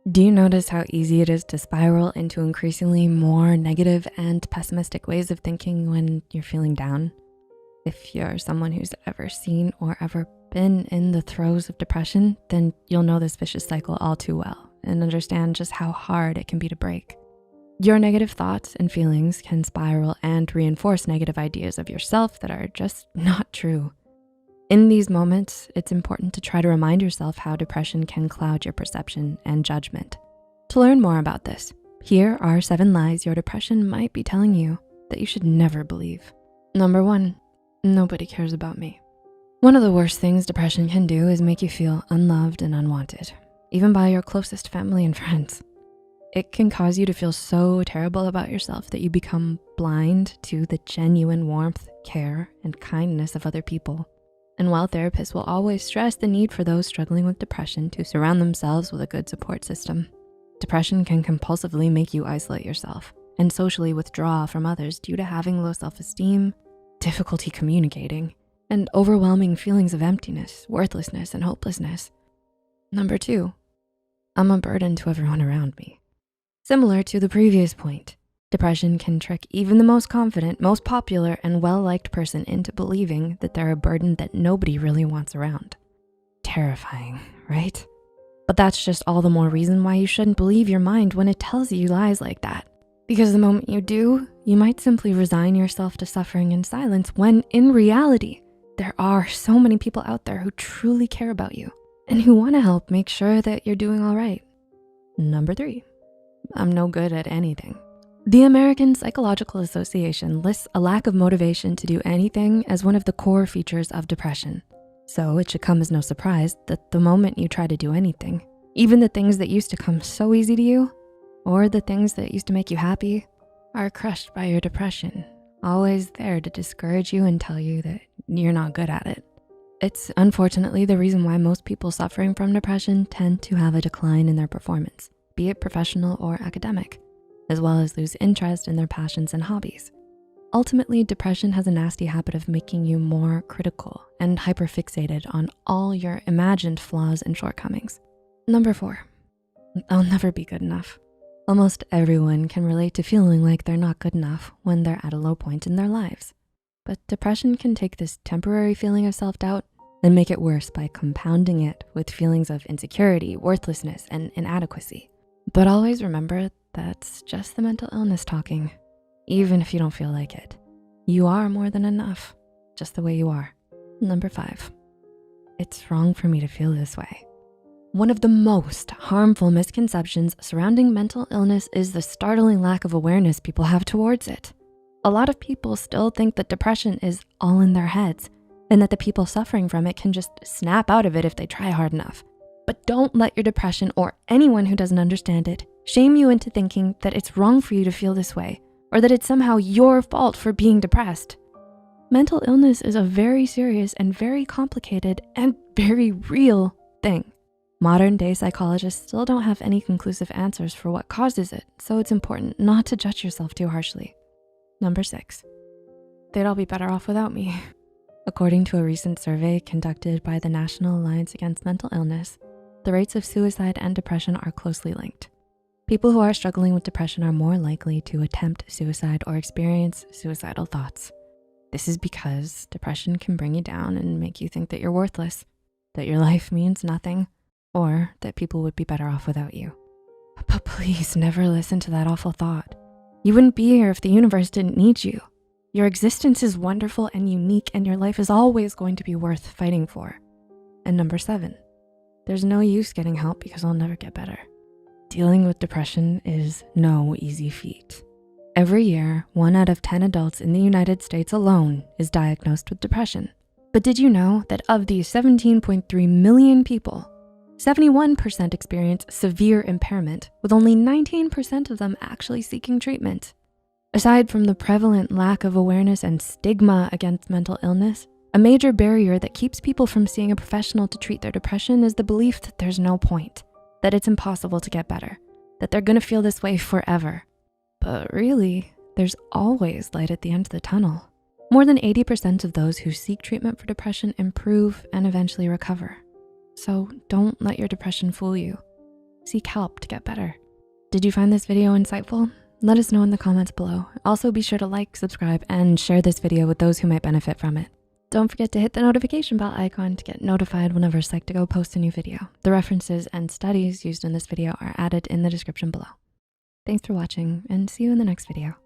Do you notice how easy it is to spiral into increasingly more negative and pessimistic ways of thinking when you're feeling down? If you're someone who's ever seen or ever been in the throes of depression, then you'll know this vicious cycle all too well and understand just how hard it can be to break. Your negative thoughts and feelings can spiral and reinforce negative ideas of yourself that are just not true. In these moments, it's important to try to remind yourself how depression can cloud your perception and judgment. To learn more about this, here are 7 lies your depression might be telling you that you should never believe. Number 1, nobody cares about me. One of the worst things depression can do is make you feel unloved and unwanted, even by your closest family and friends. It can cause you to feel so terrible about yourself that you become blind to the genuine warmth, care, and kindness of other people. And while therapists will always stress the need for those struggling with depression to surround themselves with a good support system, depression can compulsively make you isolate yourself and socially withdraw from others due to having low self-esteem, difficulty communicating, and overwhelming feelings of emptiness, worthlessness, and hopelessness. Number 2, I'm a burden to everyone around me. Similar to the previous point, depression can trick even the most confident, most popular, and well-liked person into believing that they're a burden that nobody really wants around. Terrifying, right? But that's just all the more reason why you shouldn't believe your mind when it tells you lies like that. Because the moment you do, you might simply resign yourself to suffering in silence when in reality, there are so many people out there who truly care about you and who wanna help make sure that you're doing all right. Number 3, I'm no good at anything. The American Psychological Association lists a lack of motivation to do anything as one of the core features of depression. So it should come as no surprise that the moment you try to do anything, even the things that used to come so easy to you, or the things that used to make you happy, are crushed by your depression, always there to discourage you and tell you that you're not good at it. It's unfortunately the reason why most people suffering from depression tend to have a decline in their performance, be it professional or academic, as well as lose interest in their passions and hobbies. Ultimately, depression has a nasty habit of making you more critical and hyperfixated on all your imagined flaws and shortcomings. Number 4, I'll never be good enough. Almost everyone can relate to feeling like they're not good enough when they're at a low point in their lives. But depression can take this temporary feeling of self-doubt and make it worse by compounding it with feelings of insecurity, worthlessness, and inadequacy. But always remember, that's just the mental illness talking. Even if you don't feel like it, you are more than enough, just the way you are. Number 5, it's wrong for me to feel this way. One of the most harmful misconceptions surrounding mental illness is the startling lack of awareness people have towards it. A lot of people still think that depression is all in their heads and that the people suffering from it can just snap out of it if they try hard enough. But don't let your depression or anyone who doesn't understand it shame you into thinking that it's wrong for you to feel this way or that it's somehow your fault for being depressed. Mental illness is a very serious and very complicated and very real thing. Modern day psychologists still don't have any conclusive answers for what causes it, so it's important not to judge yourself too harshly. Number 6, they'd all be better off without me. According to a recent survey conducted by the National Alliance Against Mental Illness, the rates of suicide and depression are closely linked. People who are struggling with depression are more likely to attempt suicide or experience suicidal thoughts. This is because depression can bring you down and make you think that you're worthless, that your life means nothing, or that people would be better off without you. But please never listen to that awful thought. You wouldn't be here if the universe didn't need you. Your existence is wonderful and unique, and your life is always going to be worth fighting for. And number 7, there's no use getting help because I'll never get better. Dealing with depression is no easy feat. Every year, 1 out of 10 adults in the United States alone is diagnosed with depression. But did you know that of these 17.3 million people, 71% experience severe impairment, with only 19% of them actually seeking treatment? Aside from the prevalent lack of awareness and stigma against mental illness, a major barrier that keeps people from seeing a professional to treat their depression is the belief that there's no point, that it's impossible to get better, that they're gonna feel this way forever. But really, there's always light at the end of the tunnel. More than 80% of those who seek treatment for depression improve and eventually recover. So don't let your depression fool you. Seek help to get better. Did you find this video insightful? Let us know in the comments below. Also, be sure to like, subscribe, and share this video with those who might benefit from it. Don't forget to hit the notification bell icon to get notified whenever Psych2Go posts a new video. The references and studies used in this video are added in the description below. Thanks for watching, and see you in the next video.